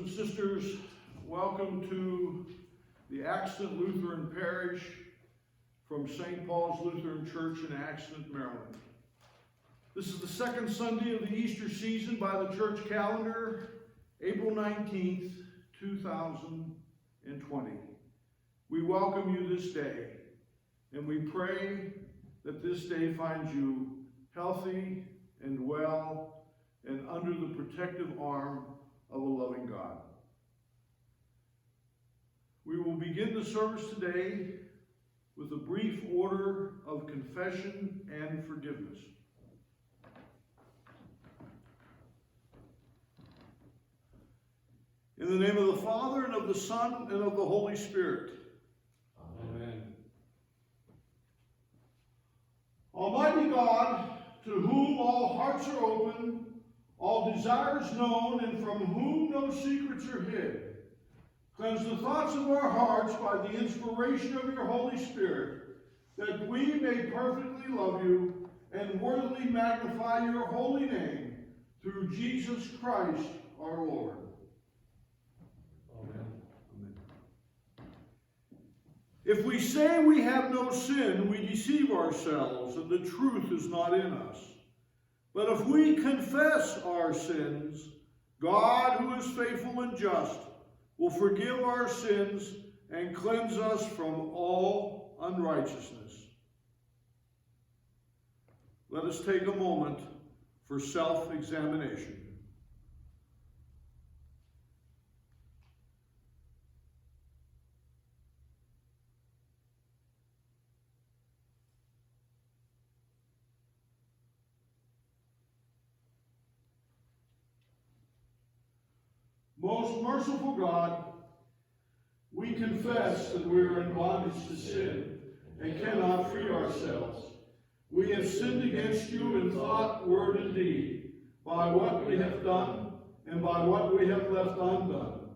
and sisters, welcome to the Accident Lutheran Parish from St. Paul's Lutheran Church in Accident, Maryland. This is the second Sunday of the Easter season by the church calendar, April 19th, 2020. We welcome you this day, and we pray that this day finds you healthy and well and under the protective arm of a loving God. We will begin the service today with a brief order of confession and forgiveness. In the name of the Father, and of the Son, and of the Holy Spirit. Amen. Almighty God, to whom all hearts are open, all desires known, and from whom no secrets are hid, cleanse the thoughts of our hearts by the inspiration of your Holy Spirit, that we may perfectly love you and worthily magnify your holy name, through Jesus Christ our Lord. Amen. Amen. If we say we have no sin, we deceive ourselves, and the truth is not in us. But if we confess our sins, God, who is faithful and just, will forgive our sins and cleanse us from all unrighteousness. Let us take a moment for self-examination. Most merciful God, we confess that we are in bondage to sin and cannot free ourselves. We have sinned against you in thought, word, and deed, by what we have done and by what we have left undone.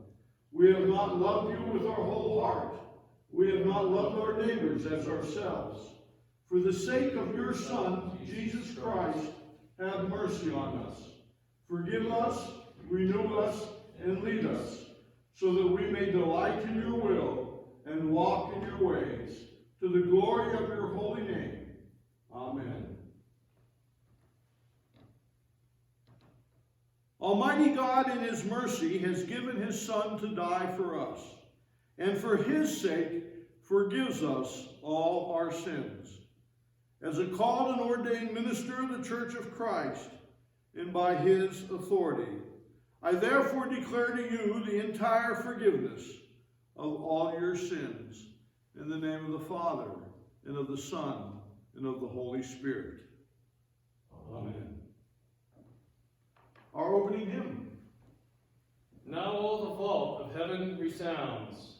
We have not loved you with our whole heart. We have not loved our neighbors as ourselves. For the sake of your Son, Jesus Christ, have mercy on us. Forgive us, renew us, and lead us, so that we may delight in your will and walk in your ways, to the glory of your holy name. Amen. Almighty God, in his mercy, has given his Son to die for us, and for his sake forgives us all our sins. As a called and ordained minister of the Church of Christ, and by his authority, I therefore declare to you the entire forgiveness of all your sins, in the name of the Father, and of the Son, and of the Holy Spirit. Amen. Our opening hymn. Now all the vault of heaven resounds.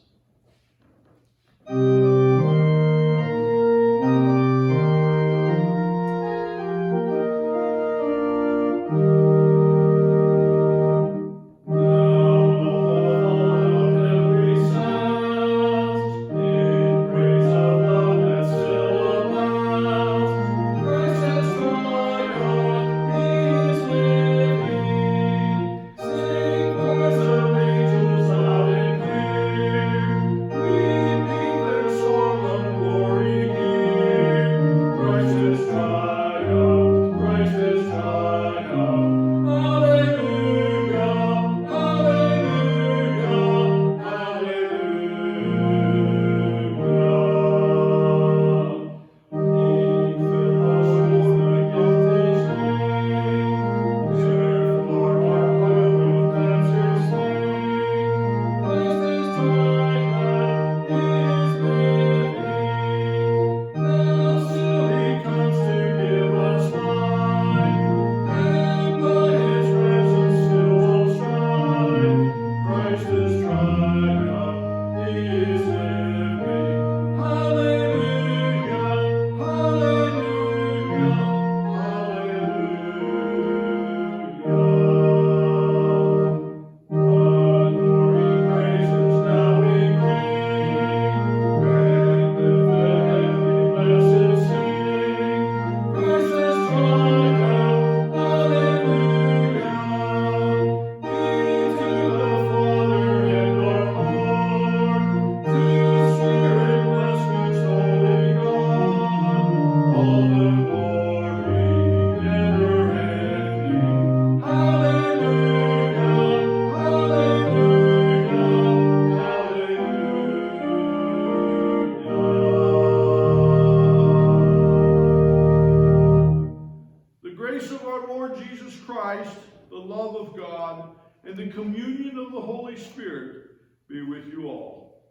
Lord Jesus Christ, the love of God, and the communion of the Holy Spirit be with you all.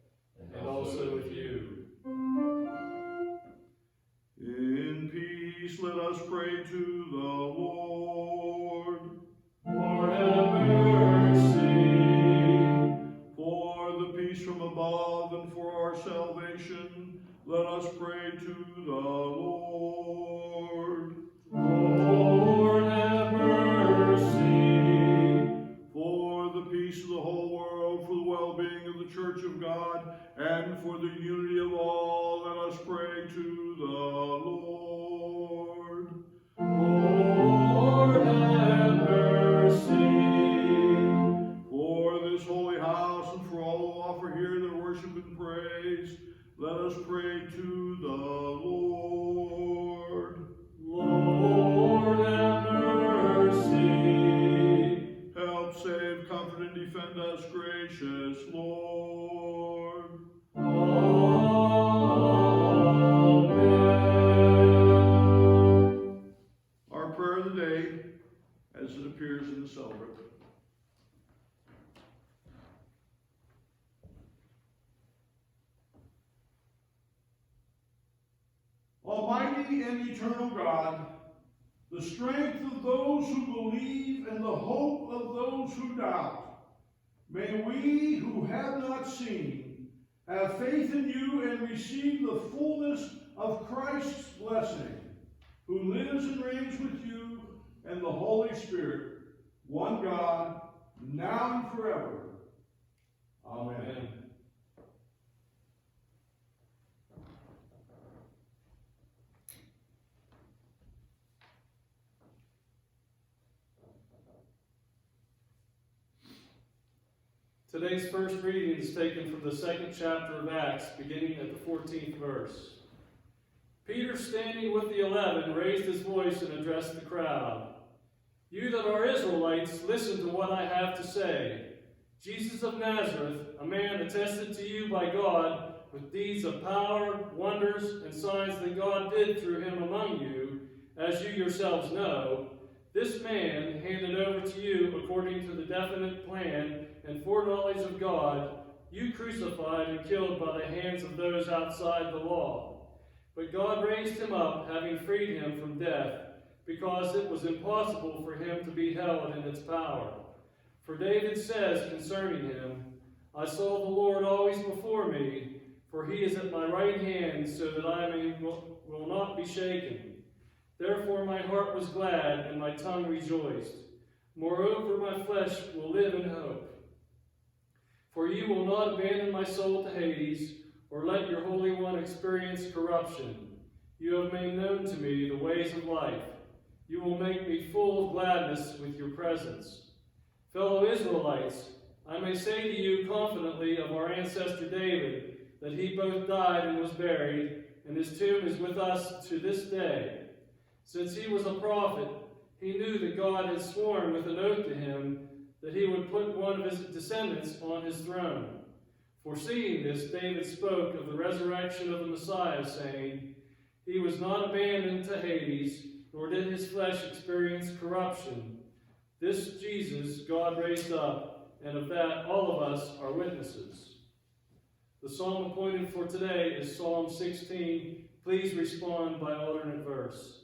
And also with you. In peace, let us pray to the Lord. Lord, have mercy. For the peace from above and for our salvation, let us pray to the Lord. Lord, have mercy. For the peace of the whole world, for the well-being of the Church of God, and for the unity of all, let us pray to the Lord. Lord, have mercy. For this holy house and for all who offer here their worship and praise, let us pray to the Lord. Lord, have mercy. Help, save, comfort, and defend us, gracious Lord. Amen. Our prayer of the day, as it appears in the celebrant. Almighty and eternal God, the strength of those who believe and the hope of those who doubt, may we who have not seen have faith in you and receive the fullness of Christ's blessing, who lives and reigns with you and the Holy Spirit, one God, now and forever. Amen. Amen. Today's first reading is taken from the second chapter of Acts, beginning at the 14th verse. Peter, standing with the 11, raised his voice and addressed the crowd. You that are Israelites, listen to what I have to say. Jesus of Nazareth, a man attested to you by God with deeds of power, wonders, and signs that God did through him among you, as you yourselves know, this man, handed over to you according to the definite plan and foreknowledge of God, you crucified and killed by the hands of those outside the law. But God raised him up, having freed him from death, because it was impossible for him to be held in its power. For David says concerning him, I saw the Lord always before me, for he is at my right hand, so that I will not be shaken. Therefore my heart was glad, and my tongue rejoiced. Moreover, my flesh will live in hope. For you will not abandon my soul to Hades, or let your Holy One experience corruption. You have made known to me the ways of life. You will make me full of gladness with your presence. Fellow Israelites, I may say to you confidently of our ancestor David, that he both died and was buried, and his tomb is with us to this day. Since he was a prophet, he knew that God had sworn with an oath to him that he would put one of his descendants on his throne. Foreseeing this, David spoke of the resurrection of the Messiah, saying, he was not abandoned to Hades, nor did his flesh experience corruption. This Jesus God raised up, and of that all of us are witnesses. The psalm appointed for today is Psalm 16. Please respond by alternate verse.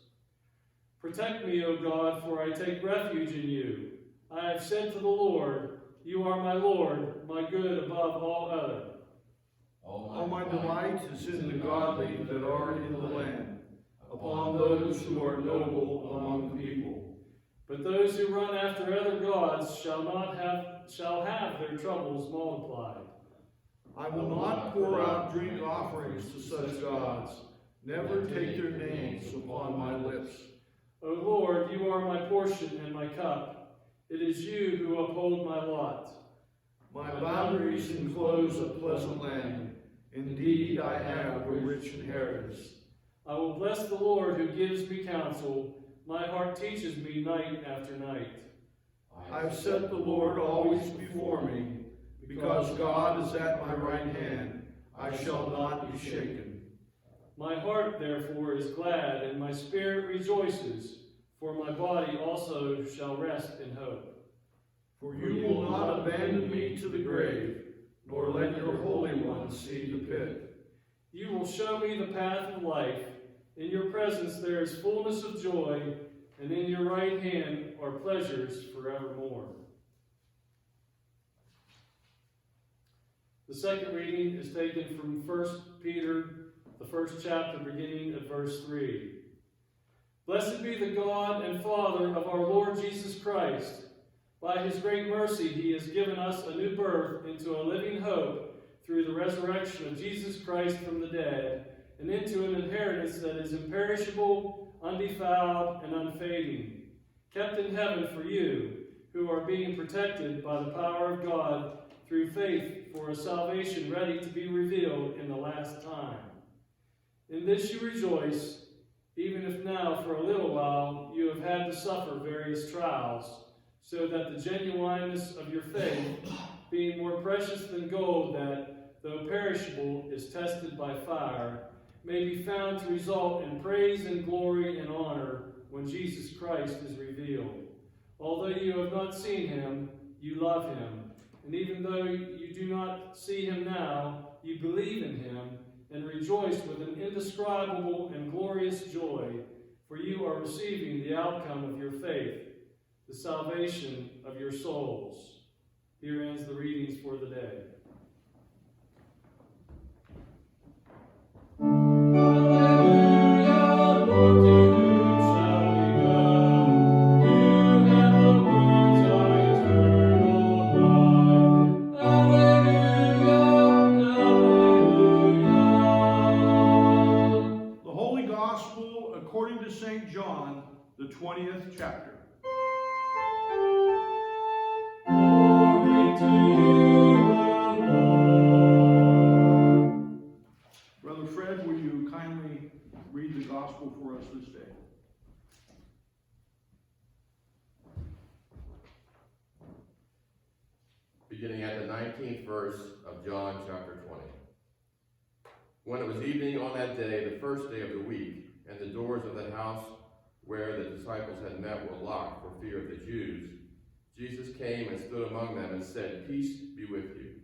Protect me, O God, for I take refuge in you. I have said to the Lord, you are my Lord, my good above all other. All my delight is in the godly that are in the land, upon those who are noble among the people. But those who run after other gods shall have their troubles multiplied. I will not pour out drink offerings to such gods, never take their names upon my lips. O Lord, you are my portion and my cup. It is you who uphold my lot. My boundaries enclose a pleasant land. Indeed, I have a rich inheritance. I will bless the Lord who gives me counsel. My heart teaches me night after night. I have set the Lord always before me. Because God is at my right hand, I shall not be shaken. My heart, therefore, is glad, and my spirit rejoices. for my body also shall rest in hope. For you will not abandon me to the grave, nor let your Holy One see the pit. You will show me the path of life. In your presence there is fullness of joy, and in your right hand are pleasures forevermore. The second reading is taken from 1 Peter, the first chapter, beginning at verse 3. Blessed be the God and Father of our Lord Jesus Christ. By his great mercy he has given us a new birth into a living hope through the resurrection of Jesus Christ from the dead, and into an inheritance that is imperishable, undefiled, and unfading, kept in heaven for you, who are being protected by the power of God through faith for a salvation ready to be revealed in the last time. In this you rejoice, even if now for a little while you have had to suffer various trials, so that the genuineness of your faith, being more precious than gold that, though perishable, is tested by fire, may be found to result in praise and glory and honor when Jesus Christ is revealed. Although you have not seen him, you love him. And even though you do not see him now, you believe in him and rejoice with an indescribable and glorious joy, for you are receiving the outcome of your faith, the salvation of your souls. Here ends the readings for the day. According to St. John, the 20th chapter. Glory to you, Lord. Brother Fred, will you kindly read the gospel for us this day? Beginning at the 19th verse of John chapter 20. When it was evening on that day, the first day of the week, and the doors of the house where the disciples had met were locked for fear of the Jews, Jesus came and stood among them and said, "Peace be with you."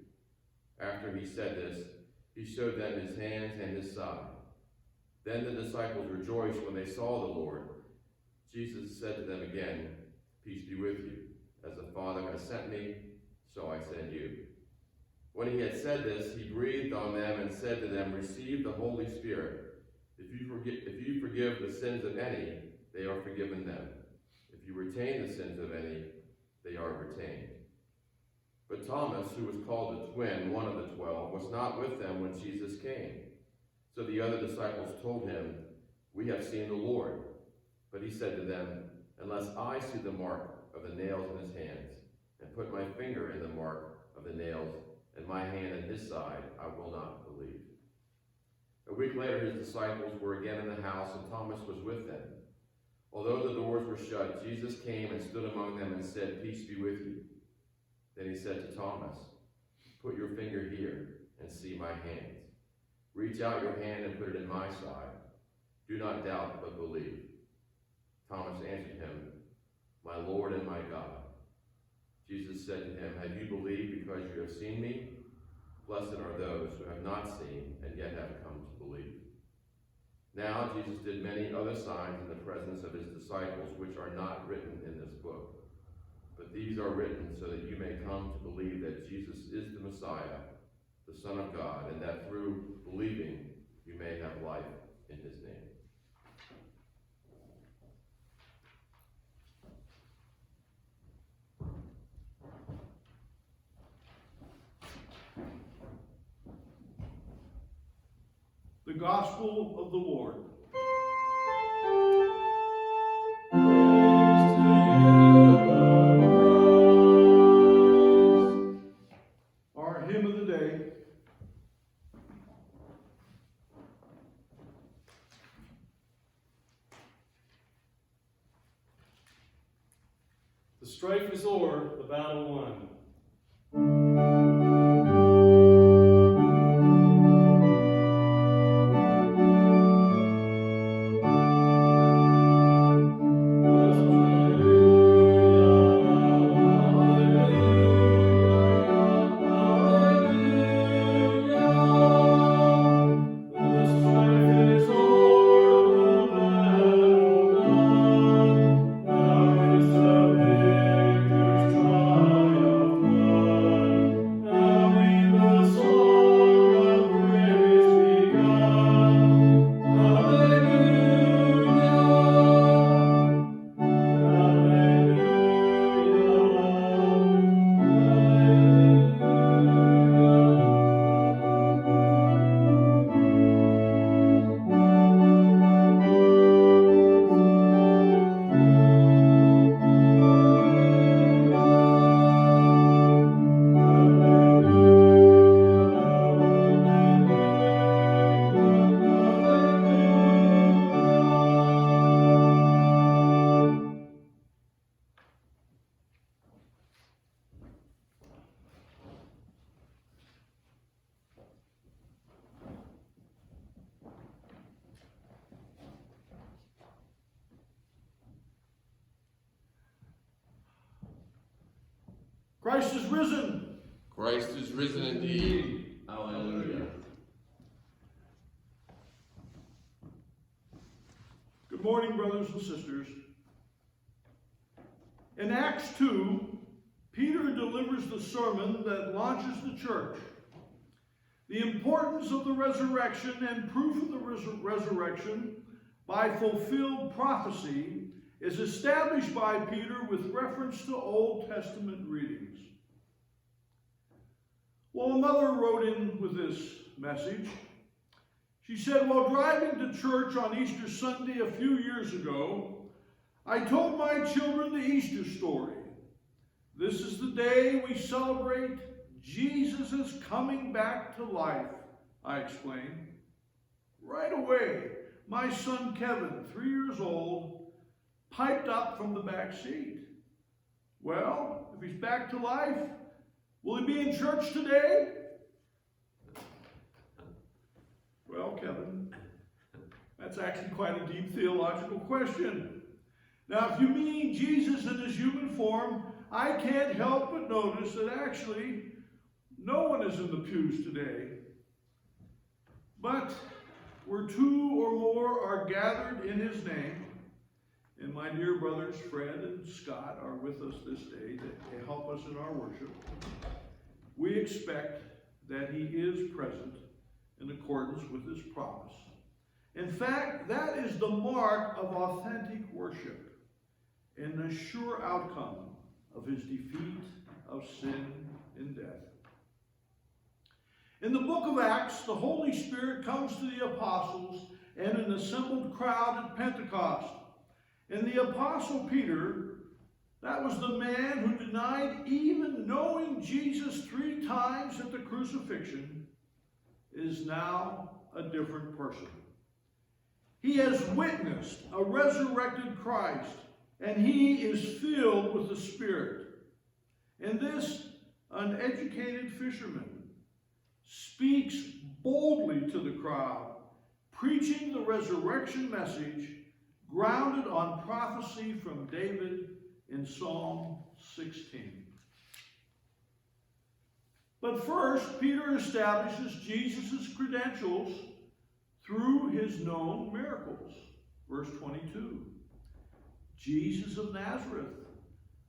After he said this, he showed them his hands and his side. Then the disciples rejoiced when they saw the Lord. Jesus said to them again, "Peace be with you. As the Father has sent me, so I send you." When he had said this, he breathed on them and said to them, "Receive the Holy Spirit. If you forgive the sins of any, they are forgiven them. If you retain the sins of any, they are retained." But Thomas, who was called the twin, one of the 12, was not with them when Jesus came. So the other disciples told him, "We have seen the Lord." But he said to them, "Unless I see the mark of the nails in his hands, and put my finger in the mark of the nails, and my hand in his side, I will not believe." A week later, his disciples were again in the house, and Thomas was with them. Although the doors were shut, Jesus came and stood among them and said, "Peace be with you." Then he said to Thomas, "Put your finger here and see my hands. Reach out your hand and put it in my side. Do not doubt, but believe." Thomas answered him, "My Lord and my God." Jesus said to him, "Have you believed because you have seen me? Blessed are those who have not seen and yet have come to believe." Now Jesus did many other signs in the presence of his disciples, which are not written in this book. But these are written so that you may come to believe that Jesus is the Messiah, the Son of God, and that through believing you may have life in his name. The Gospel of the Lord. Praise to you, Lord Christ. Our hymn of the day. The strife is o'er, the battle won. Let us Christ is risen. Christ is risen indeed. Hallelujah. Good morning, brothers and sisters. In Acts 2, Peter delivers the sermon that launches the church. The importance of the resurrection and proof of the resurrection by fulfilled prophecy is established by Peter with reference to Old Testament readings. Well, a mother wrote in with this message. She said, while driving to church on Easter Sunday a few years ago, I told my children the Easter story. This is the day we celebrate Jesus is coming back to life, I explained. Right away, my son Kevin, 3 years old, piped up from the back seat. Well, if he's back to life, will he be in church today? Well, Kevin, that's actually quite a deep theological question. Now, if you mean Jesus in his human form, I can't help but notice that actually no one is in the pews today. But where 2 or more are gathered in his name, and my dear brothers Fred and Scott are with us this day to help us in our worship, we expect that he is present in accordance with his promise. In fact, that is the mark of authentic worship and the sure outcome of his defeat of sin and death. In the book of Acts, the Holy Spirit comes to the apostles and an assembled crowd at Pentecost. And the apostle Peter, that was the man who denied even knowing Jesus 3 times at the crucifixion, is now a different person. He has witnessed a resurrected Christ, and he is filled with the Spirit. And this uneducated fisherman speaks boldly to the crowd, preaching the resurrection message grounded on prophecy from David in Psalm 16. But first, Peter establishes Jesus' credentials through his known miracles. Verse 22. Jesus of Nazareth,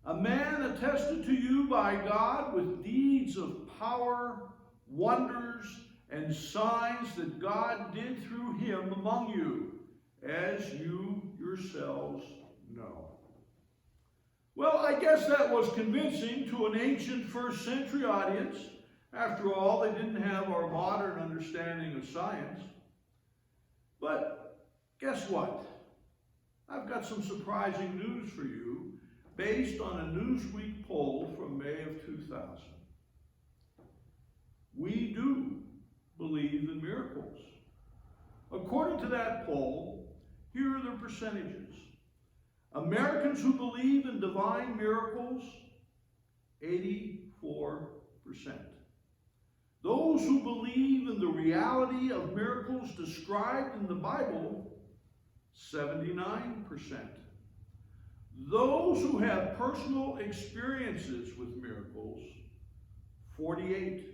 a man attested to you by God with deeds of power, wonders, and signs that God did through him among you, as you yourselves know. Well, I guess that was convincing to an ancient first century audience. After all, they didn't have our modern understanding of science. But guess what? I've got some surprising news for you based on a Newsweek poll from May of 2000. We do believe in miracles. According to that poll, here are the percentages. Americans who believe in divine miracles, 84%. Those who believe in the reality of miracles described in the Bible, 79%. Those who have personal experiences with miracles, 48%.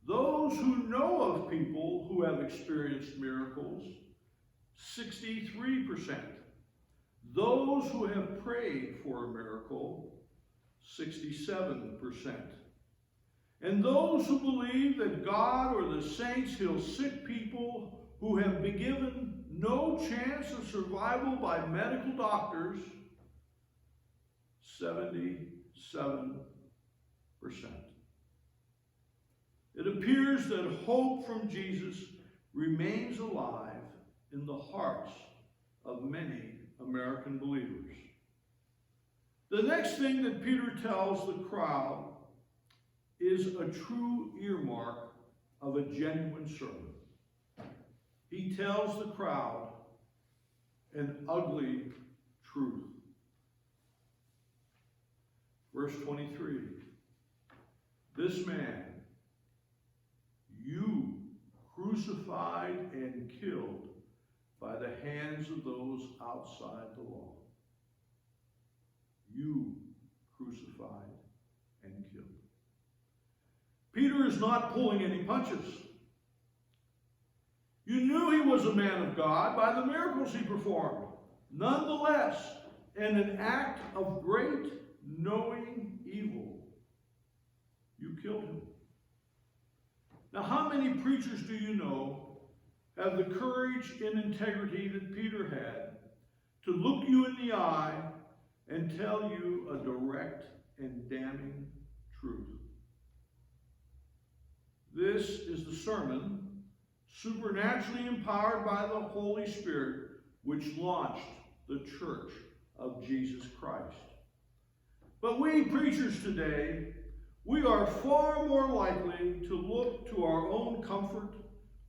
Those who know of people who have experienced miracles, 63%. Those who have prayed for a miracle, 67%. And those who believe that God or the saints heal sick people who have been given no chance of survival by medical doctors, 77%. It appears that hope from Jesus remains alive in the hearts of many American believers. The next thing that Peter tells the crowd is a true earmark of a genuine sermon. He tells the crowd an ugly truth. Verse 23, this man you crucified and killed by the hands of those outside the law. You crucified, and killed. Peter is not pulling any punches. You knew he was a man of God by the miracles he performed. Nonetheless, in an act of great knowing evil, you killed him. Now, how many preachers do you know have the courage and integrity that Peter had to look you in the eye and tell you a direct and damning truth? This is the sermon, supernaturally empowered by the Holy Spirit, which launched the Church of Jesus Christ. But we preachers today, we are far more likely to look to our own comfort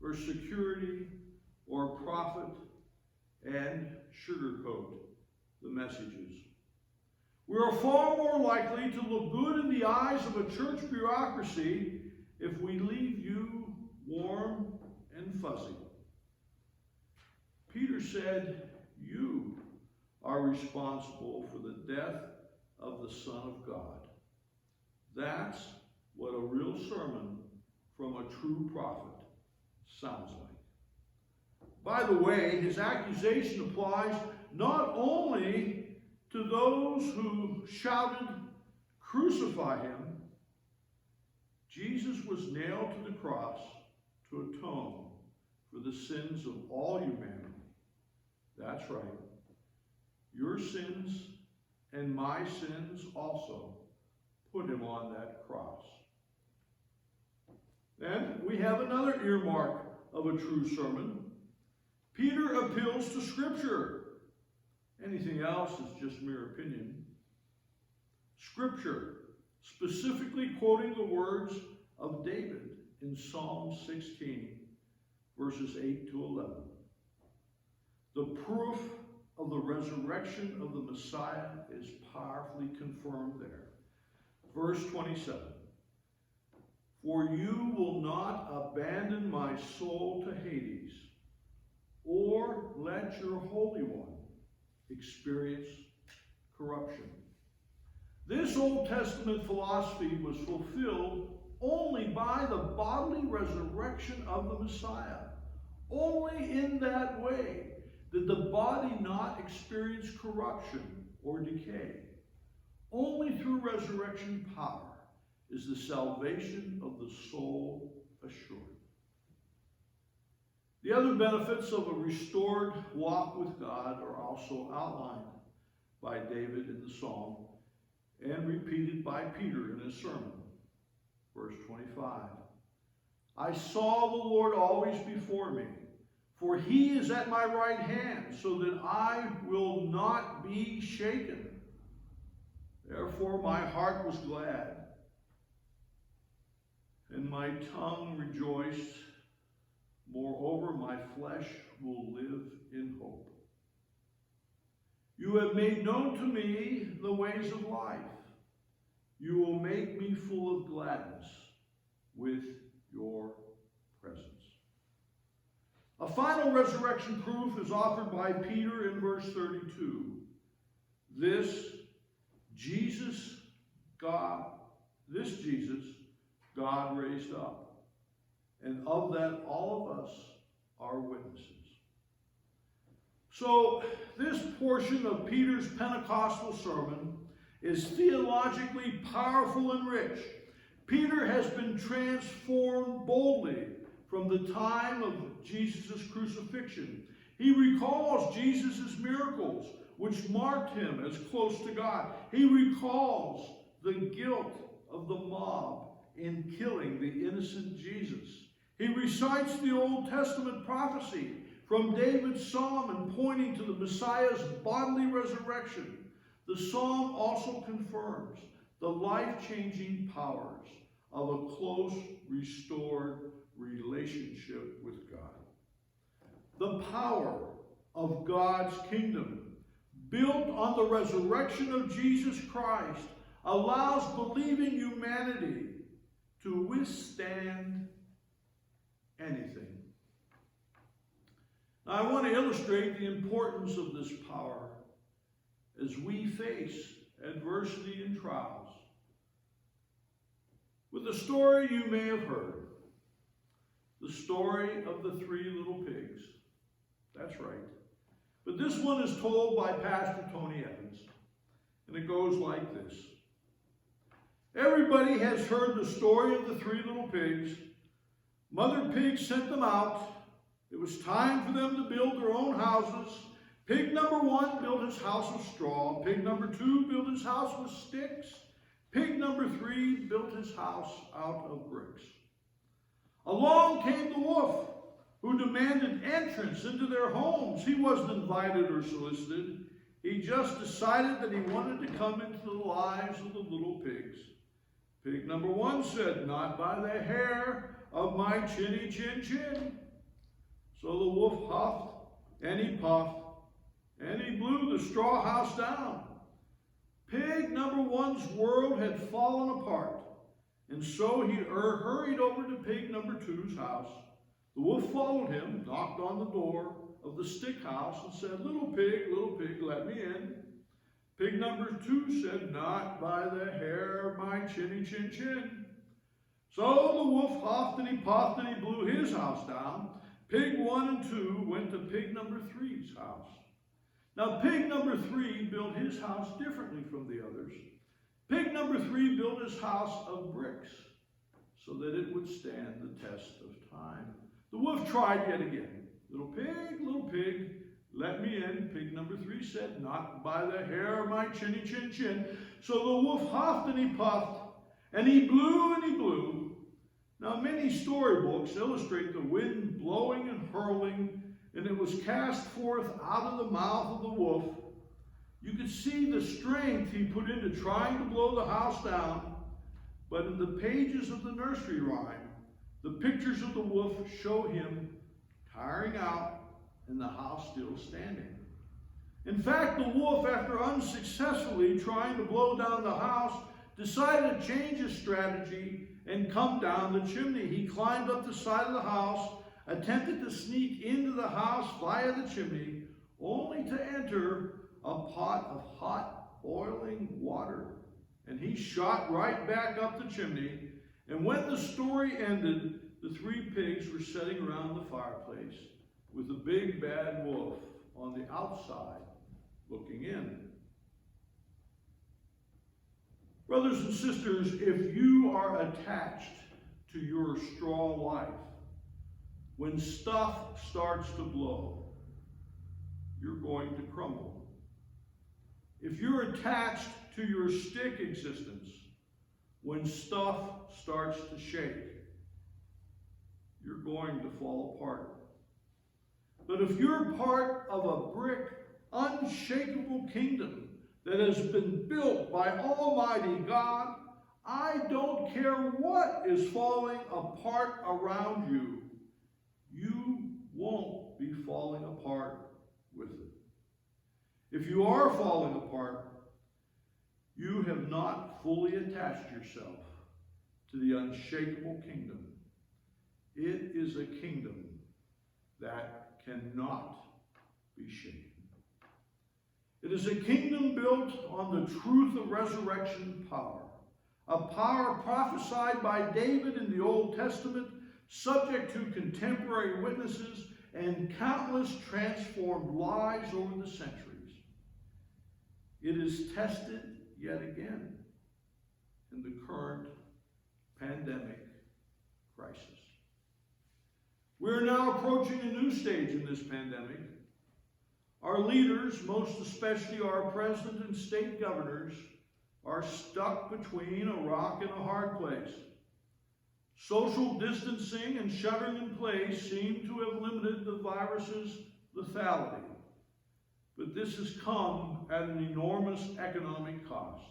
or security or profit and sugarcoat the messages. We are far more likely to look good in the eyes of a church bureaucracy if we leave you warm and fuzzy. Peter said, you are responsible for the death of the Son of God. That's what a real sermon from a true prophet sounds like. By the way, his accusation applies not only to those who shouted, "Crucify him." Jesus was nailed to the cross to atone for the sins of all humanity. That's right. Your sins and my sins also put him on that cross. Then we have another earmark of a true sermon. Peter appeals to Scripture. Anything else is just mere opinion. Scripture, specifically quoting the words of David in Psalm 16, verses 8 to 11. The proof of the resurrection of the Messiah is powerfully confirmed there. Verse 27, for you will not abandon my soul to Hades, or let your Holy One experience corruption. This Old Testament philosophy was fulfilled only by the bodily resurrection of the Messiah. Only in that way did the body not experience corruption or decay. Only through resurrection power is the salvation of the soul assured. The other benefits of a restored walk with God are also outlined by David in the Psalm and repeated by Peter in his sermon. Verse 25, I saw the Lord always before me, for he is at my right hand, so that I will not be shaken. Therefore my heart was glad, and my tongue rejoiced. Moreover, my flesh will live in hope. You have made known to me the ways of life. You will make me full of gladness with your presence. A final resurrection proof is offered by Peter in verse 32. This Jesus, God raised up, and of that all of us are witnesses. So this portion of Peter's Pentecostal sermon is theologically powerful and rich. Peter has been transformed boldly from the time of Jesus' crucifixion. He recalls Jesus' miracles, which marked him as close to God. He recalls the guilt of the mob in killing the innocent Jesus. He recites the Old Testament prophecy from David's psalm and pointing to the Messiah's bodily resurrection. The psalm also confirms the life-changing powers of a close, restored relationship with God. The power of God's kingdom, built on the resurrection of Jesus Christ, allows believing humanity to withstand anything. Now, I want to illustrate the importance of this power as we face adversity, and trials with a story you may have heard. The story of the 3 little pigs. That's right. But this one is told by Pastor Tony Evans. And it goes like this. Everybody has heard the story of the 3 little pigs. Mother Pig sent them out. It was time for them to build their own houses. Pig number 1 built his house of straw. Pig number 2 built his house with sticks. Pig number 3 built his house out of bricks. Along came the wolf, who demanded entrance into their homes. He wasn't invited or solicited. He just decided that he wanted to come into the lives of the little pigs. Pig number 1 said, "Not by the hair of my chinny chin chin." So the wolf huffed and he puffed and he blew the straw house down. Pig number 1's world had fallen apart, and so he hurried over to pig number 2's house. The wolf followed him, knocked on the door of the stick house, and said, little pig, let me in." Pig number 2 said, "Not by the hair of my chinny chin chin." So the wolf huffed and he puffed and he blew his house down. Pig 1 and 2 went to pig number 3's house. Now pig number 3 built his house differently from the others. Pig number 3 built his house of bricks so that it would stand the test of time. The wolf tried yet again. Little pig, let me in." Pig number 3 said, "Not by the hair of my chinny chin chin." So the wolf huffed and he puffed, and he blew and he blew. Now many storybooks illustrate the wind blowing and hurling, and it was cast forth out of the mouth of the wolf. You could see the strength he put into trying to blow the house down, but in the pages of the nursery rhyme, the pictures of the wolf show him tiring out and the house still standing. In fact, the wolf, after unsuccessfully trying to blow down the house, decided to change his strategy and come down the chimney. He climbed up the side of the house, attempted to sneak into the house via the chimney, only to enter a pot of hot, boiling water. And he shot right back up the chimney. And when the story ended, the 3 pigs were sitting around the fireplace with the big bad wolf on the outside looking in. Brothers and sisters, if you are attached to your straw life, when stuff starts to blow, you're going to crumble. If you're attached to your stick existence, when stuff starts to shake, you're going to fall apart. But if you're part of a brick, unshakable kingdom that has been built by Almighty God, I don't care what is falling apart around you, you won't be falling apart with it. If you are falling apart, you have not fully attached yourself to the unshakable kingdom. It is a kingdom that cannot be shaken. It is a kingdom built on the truth of resurrection power, a power prophesied by David in the Old Testament, subject to contemporary witnesses and countless transformed lives over the centuries. It is tested yet again in the current pandemic crisis. We're now approaching a new stage in this pandemic. Our leaders, most especially our president and state governors, are stuck between a rock and a hard place. Social distancing and sheltering in place seem to have limited the virus's lethality, but this has come at an enormous economic cost.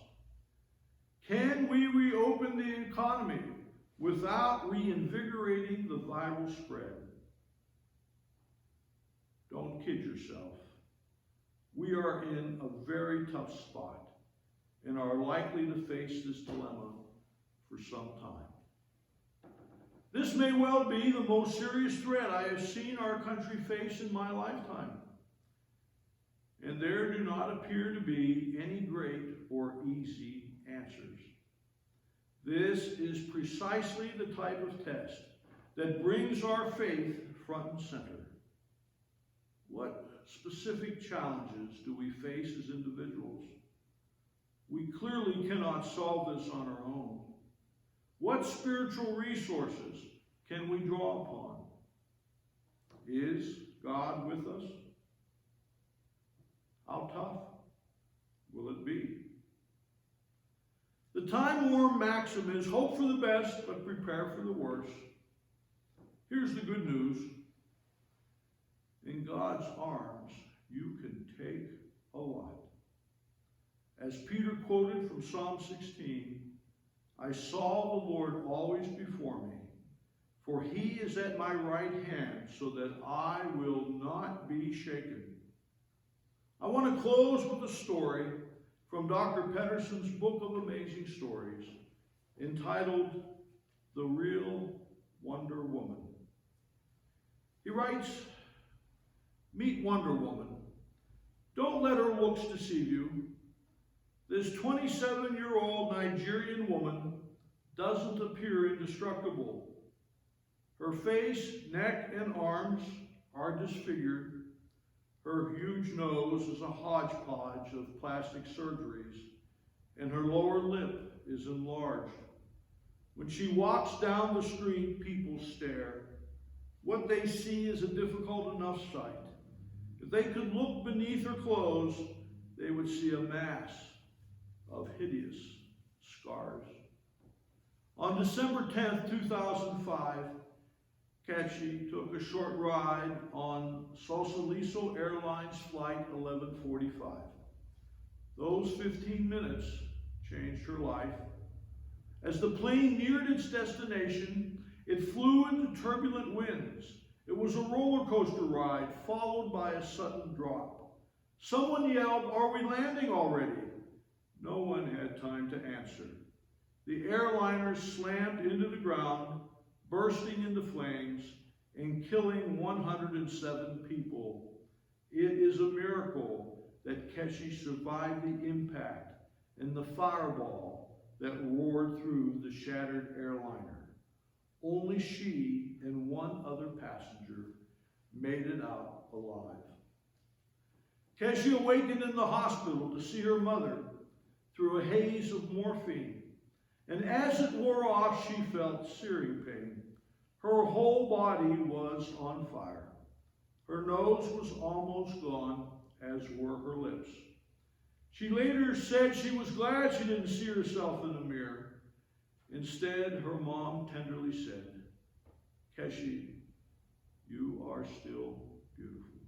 Can we reopen the economy without reinvigorating the viral spread? Don't kid yourself. We are in a very tough spot and are likely to face this dilemma for some time. This may well be the most serious threat I have seen our country face in my lifetime. and there do not appear to be any great or easy answers. This is precisely the type of test that brings our faith front and center. What specific challenges do we face as individuals? We clearly cannot solve this on our own. What spiritual resources can we draw upon? Is God with us? How tough will it be? The time-worn maxim is hope for the best, but prepare for the worst. Here's the good news. In God's arms, you can take a lot. As Peter quoted from Psalm 16, I saw the Lord always before me, for he is at my right hand, so that I will not be shaken. I want to close with a story from Dr. Pedersen's Book of Amazing Stories, entitled The Real Wonder Woman. He writes, meet Wonder Woman. Don't let her looks deceive you. This 27-year-old Nigerian woman doesn't appear indestructible. Her face, neck, and arms are disfigured. Her huge nose is a hodgepodge of plastic surgeries, and her lower lip is enlarged. When she walks down the street, people stare. What they see is a difficult enough sight. If they could look beneath her clothes, they would see a mass of hideous scars. On December 10th, 2005, Kechi took a short ride on Sosoliso Airlines Flight 1145. Those 15 minutes changed her life. As the plane neared its destination, it flew into turbulent winds. It was a roller coaster ride, followed by a sudden drop. Someone yelled, "Are we landing already?" No one had time to answer. The airliner slammed into the ground, bursting into flames and killing 107 people. It is a miracle that Kechi survived the impact and the fireball that roared through the shattered airliner. Only she and one other passenger made it out alive. Kechi awakened in the hospital to see her mother through a haze of morphine. And as it wore off, she felt searing pain. Her whole body was on fire. Her nose was almost gone, as were her lips. She later said she was glad she didn't see herself in the mirror. Instead, her mom tenderly said, "Kechi, you are still beautiful."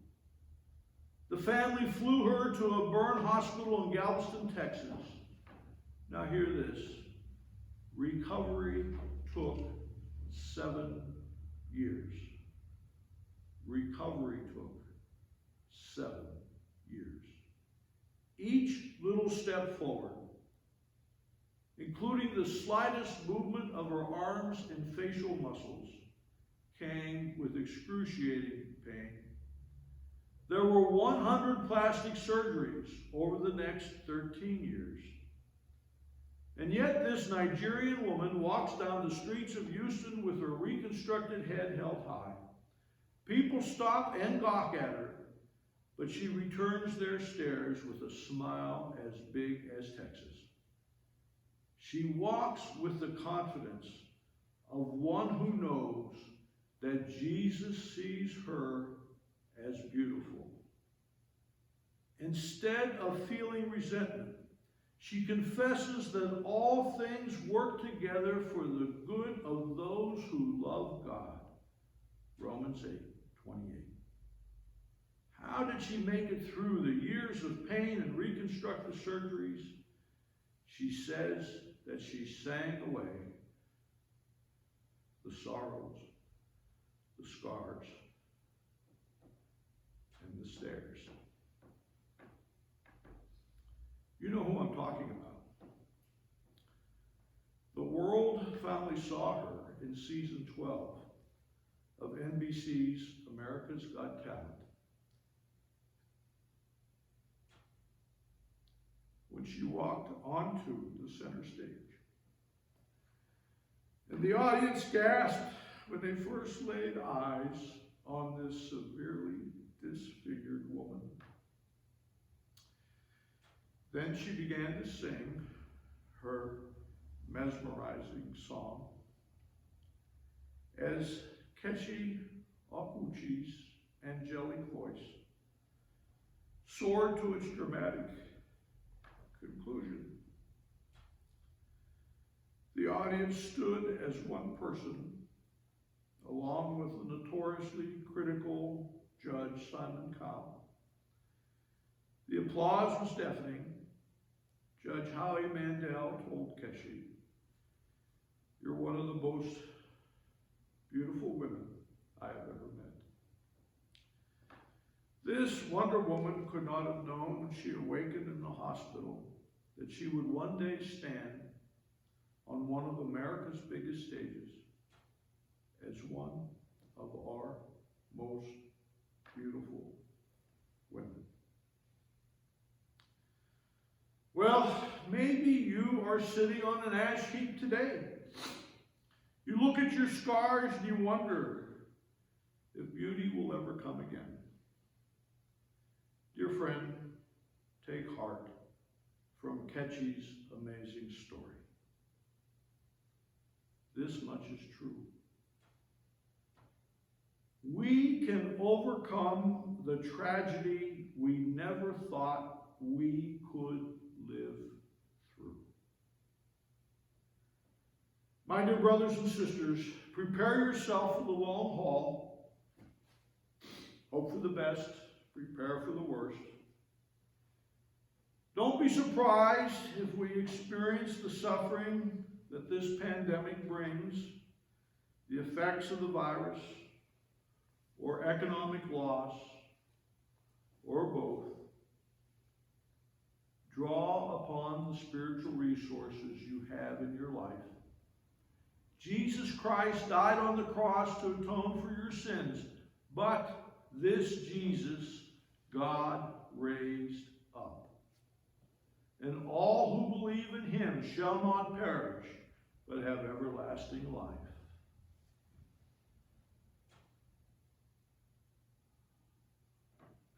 The family flew her to a burn hospital in Galveston, Texas. Now hear this. Recovery took 7 years. Recovery took 7 years. Each little step forward, including the slightest movement of her arms and facial muscles, came with excruciating pain. There were 100 plastic surgeries over the next 13 years. And yet this Nigerian woman walks down the streets of Houston with her reconstructed head held high. People stop and gawk at her, but she returns their stares with a smile as big as Texas. She walks with the confidence of one who knows that Jesus sees her as beautiful. Instead of feeling resentment, she confesses that all things work together for the good of those who love God. Romans 8:28. How did she make it through the years of pain and reconstructive surgeries? She says that she sang away the sorrows, the scars, and the stares. You know who I'm talking about. The world finally saw her in season 12 of NBC's America's Got Talent. when she walked onto the center stage. And the audience gasped when they first laid eyes on this severely disfigured woman. Then she began to sing her mesmerizing song as Kechi Okuchi's angelic voice soared to its dramatic conclusion. The audience stood as one person, along with the notoriously critical Judge Simon Cowell. The applause was deafening. Judge Howie Mandel told Keshi, "You're one of the most beautiful women I have ever met." This Wonder Woman could not have known when she awakened in the hospital that she would one day stand on one of America's biggest stages as one of our most beautiful women. Well, maybe you are sitting on an ash heap today. You look at your scars and you wonder if beauty will ever come again. Dear friend, take heart from Kechi's amazing story. This much is true. We can overcome the tragedy we never thought we could live through. My dear brothers and sisters, prepare yourself for the long haul. Hope for the best, prepare for the worst. Don't be surprised if we experience the suffering that this pandemic brings, the effects of the virus, or economic loss, or both. Draw upon the spiritual resources you have in your life. Jesus Christ died on the cross to atone for your sins, but this Jesus God raised up. And all who believe in him shall not perish, but have everlasting life.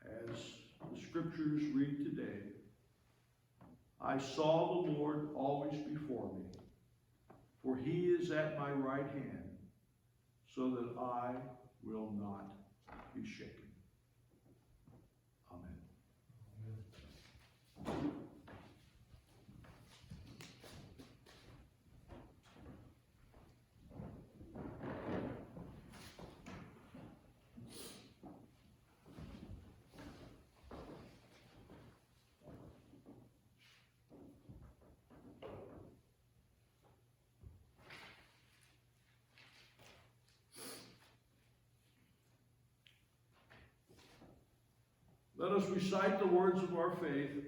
As the scriptures read today, I saw the Lord always before me, for he is at my right hand, so that I will not be shaken. Amen. Let us recite the words of our faith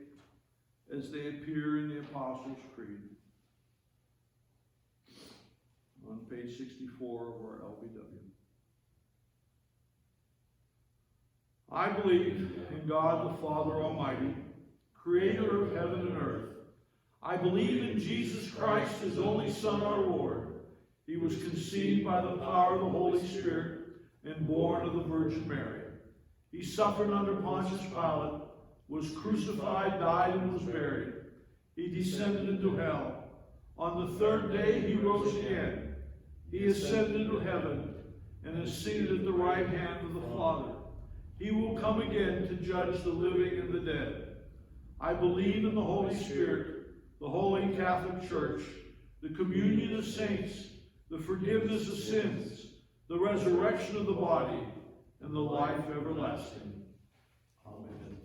as they appear in the Apostles' Creed on page 64 of our LBW. I believe in God the Father Almighty, creator of heaven and earth. I believe in Jesus Christ, his only Son, our Lord. He was conceived by the power of the Holy Spirit and born of the Virgin Mary. He suffered under Pontius Pilate, was crucified, died, and was buried. He descended into hell. On the third day he rose again. He ascended into heaven and is seated at the right hand of the Father. He will come again to judge the living and the dead. I believe in the Holy Spirit, the Holy Catholic Church, the communion of saints, the forgiveness of sins, the resurrection of the body, and the life everlasting. Amen.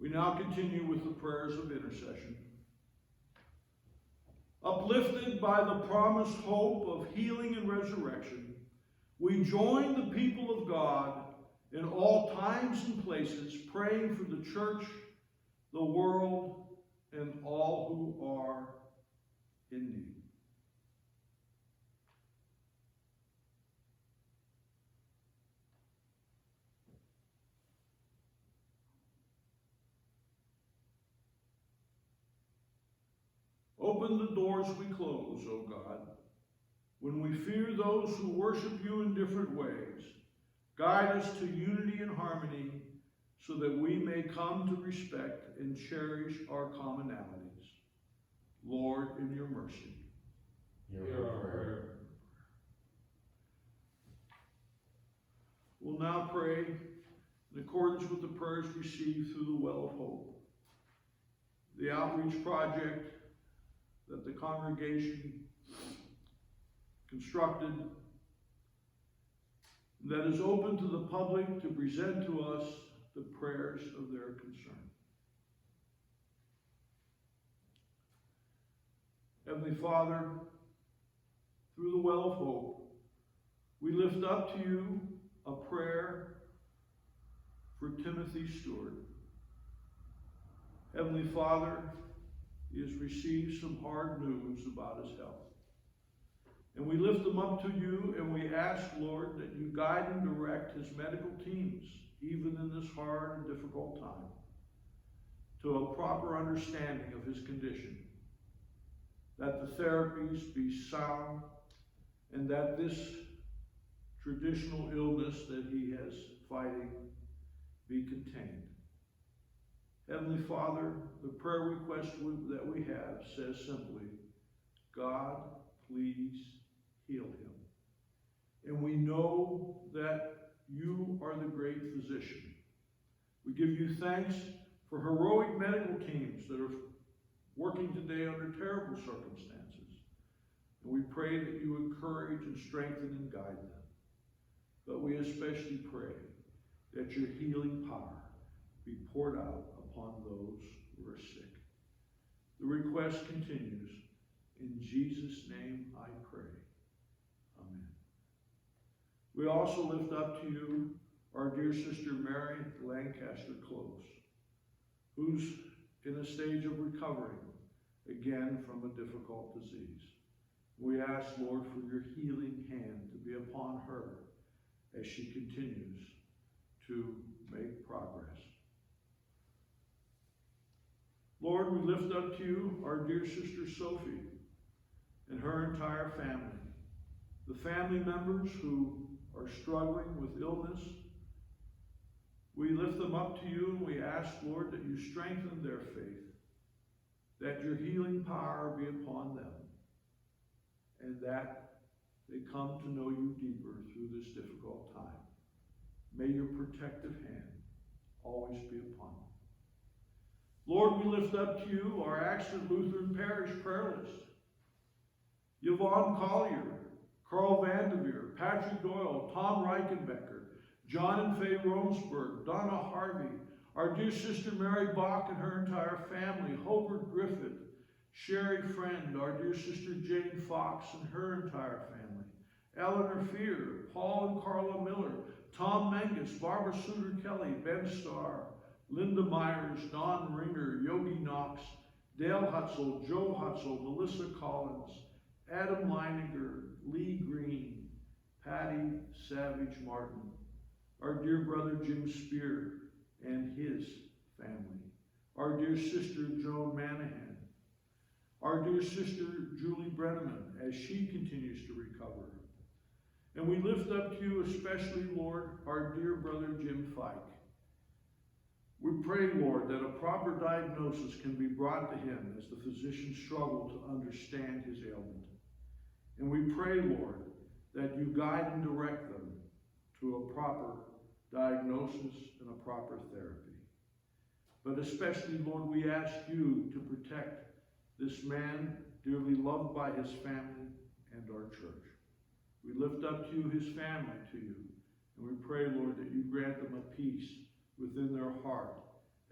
We now continue with the prayers of intercession. Uplifted by the promised hope of healing and resurrection, we join the people of God in all times and places, praying for the church, the world, and all who are in need. Open the doors we close, O God, when we fear those who worship you in different ways. Guide us to unity and harmony so that we may come to respect and cherish our commonalities. Lord, in your mercy. Hear our prayer. We'll now pray in accordance with the prayers received through the Well of Hope. The outreach project that the congregation constructed that is open to the public to present to us the prayers of their concern. Heavenly Father, through the Well of Hope, we lift up to you a prayer for Timothy Stewart. Heavenly Father, he has received some hard news about his health. And we lift him up to you, and we ask, Lord, that you guide and direct his medical teams, even in this hard and difficult time, to a proper understanding of his condition, that the therapies be sound, and that this traditional illness that he is fighting be contained. Heavenly Father, the prayer request that we have says simply, God, please heal him. And we know that you are the great physician. We give you thanks for heroic medical teams that are working today under terrible circumstances. And we pray that you encourage and strengthen and guide them. But we especially pray that your healing power be poured out upon those who are sick. The request continues. In Jesus' name I pray. Amen. We also lift up to you our dear sister Mary Lancaster Close, who's in a stage of recovering, again from a difficult disease. We ask, Lord, for your healing hand to be upon her as she continues to make progress. Lord, we lift up to you our dear sister Sophie and her entire family, the family members who are struggling with illness. We lift them up to you and we ask, Lord, that you strengthen their faith, that your healing power be upon them, and that they come to know you deeper through this difficult time. May your protective hand always be upon them. Lord, we lift up to you our Accident Lutheran Parish prayer list. Yvonne Collier, Carl Vanderveer, Patrick Doyle, Tom Reichenbecker, John and Faye Romsberg, Donna Harvey, our dear sister Mary Bach and her entire family, Hobart Griffith, Sherry Friend, our dear sister Jane Fox and her entire family, Eleanor Fear, Paul and Carla Miller, Tom Menges, Barbara Suter Kelly, Ben Starr, Linda Myers, Don Ringer, Yogi Knox, Dale Hutzel, Joe Hutzel, Melissa Collins, Adam Leininger, Lee Green, Patty Savage Martin, our dear brother Jim Spear and his family, our dear sister Joan Manahan, our dear sister Julie Brenneman as she continues to recover. And we lift up to you especially, Lord, our dear brother Jim Fike. We pray, Lord, that a proper diagnosis can be brought to him as the physicians struggle to understand his ailment. And we pray, Lord, that you guide and direct them to a proper diagnosis and a proper therapy. But especially, Lord, we ask you to protect this man dearly loved by his family and our church. We lift up to you his family to you, and we pray, Lord, that you grant them a peace within their heart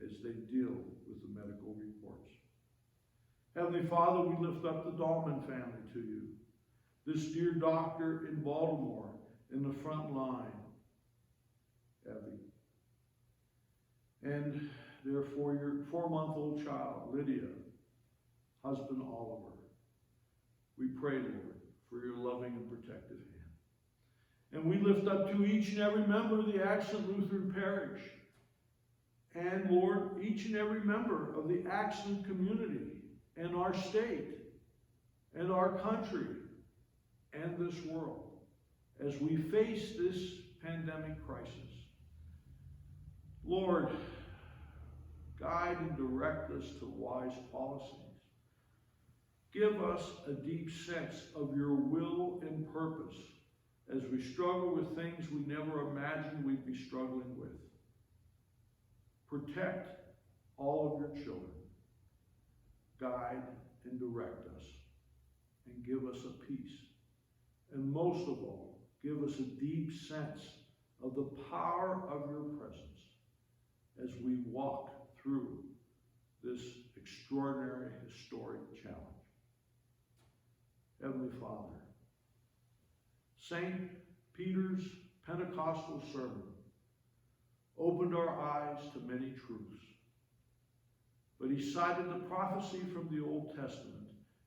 as they deal with the medical reports. Heavenly Father, we lift up the Dahlman family to you. This dear doctor in Baltimore in the front line, Evie. And their 4-month-old child, Lydia, husband Oliver. We pray, Lord, for your loving and protective hand. And we lift up to each and every member of the Accident Lutheran Parish. And, Lord, each and every member of the accident community and our state and our country and this world as we face this pandemic crisis. Lord, guide and direct us to wise policies. Give us a deep sense of your will and purpose as we struggle with things we never imagined we'd be struggling with. Protect all of your children. Guide and direct us. And give us a peace. And most of all, give us a deep sense of the power of your presence as we walk through this extraordinary, historic challenge. Heavenly Father, St. Peter's Pentecostal sermon opened our eyes to many truths, but he cited the prophecy from the Old Testament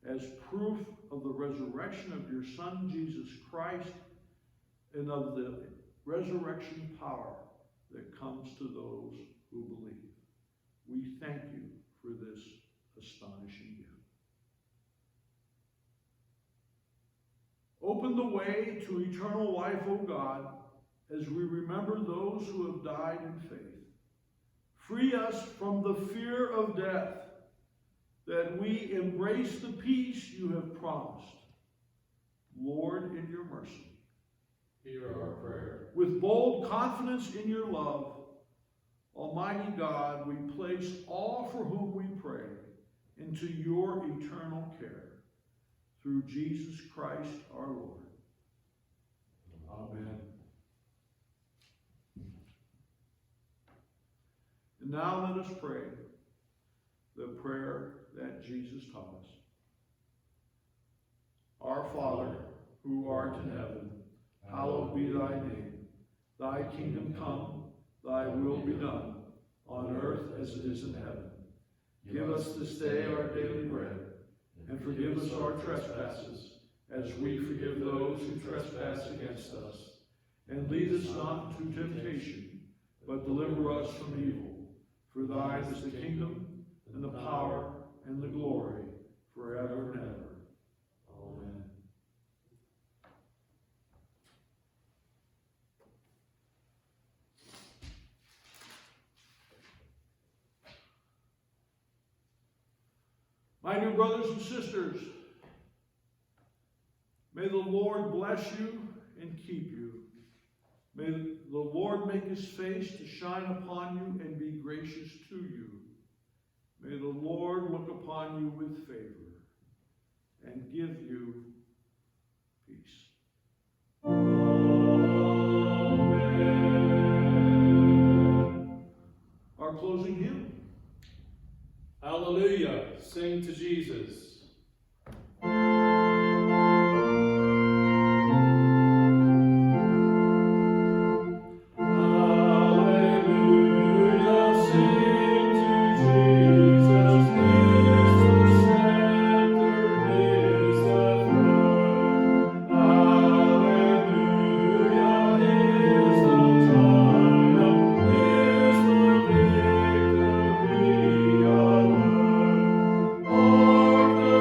as proof of the resurrection of your Son, Jesus Christ, and of the resurrection power that comes to those who believe. We thank you for this astonishing gift. Open the way to eternal life, O God, as we remember those who have died in faith. Free us from the fear of death, that we embrace the peace you have promised. Lord, in your mercy, hear our prayer. With bold confidence in your love, Almighty God, we place all for whom we pray into your eternal care. Through Jesus Christ our Lord. Amen. And now let us pray the prayer that Jesus taught us. Our Father, who art in heaven, hallowed be thy name. Thy kingdom come, thy will be done, on earth as it is in heaven. Give us this day our daily bread, and forgive us our trespasses, as we forgive those who trespass against us. And lead us not into temptation, but deliver us from evil. For thine is the kingdom, and the power, and the glory, forever and ever. Amen. My dear brothers and sisters, may the Lord bless you and keep you. May the Lord make his face to shine upon you and be gracious to you. May the Lord look upon you with favor and give you peace. Amen. Our closing hymn. Hallelujah. Sing to Jesus. Lord,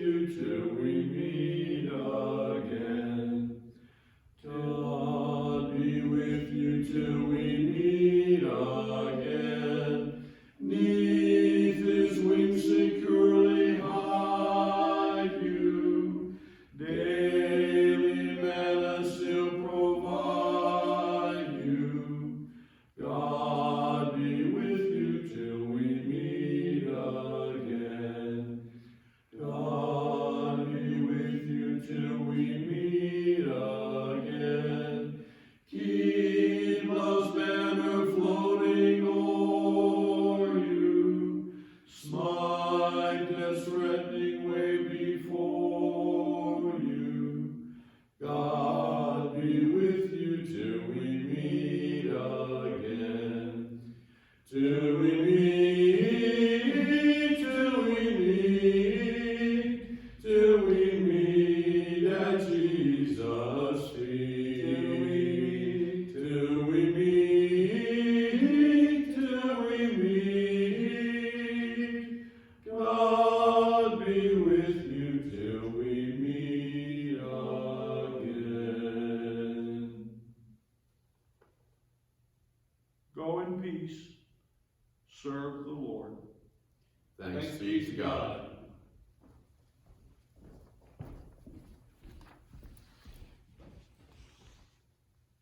you till we meet again. God be with you till we meet again. 'Neath his wings securely hide you. Daily manna still provide you. God be with you till we meet again. God be with you till we meet again. Keep love's banner floating o'er you. Smite death's threatening way before you. God be with you till we meet again. Till we meet, till we meet at Jesus' feet. Till we meet, God be with you till we meet again. Go in peace. Serve the Lord. Thanks be to God.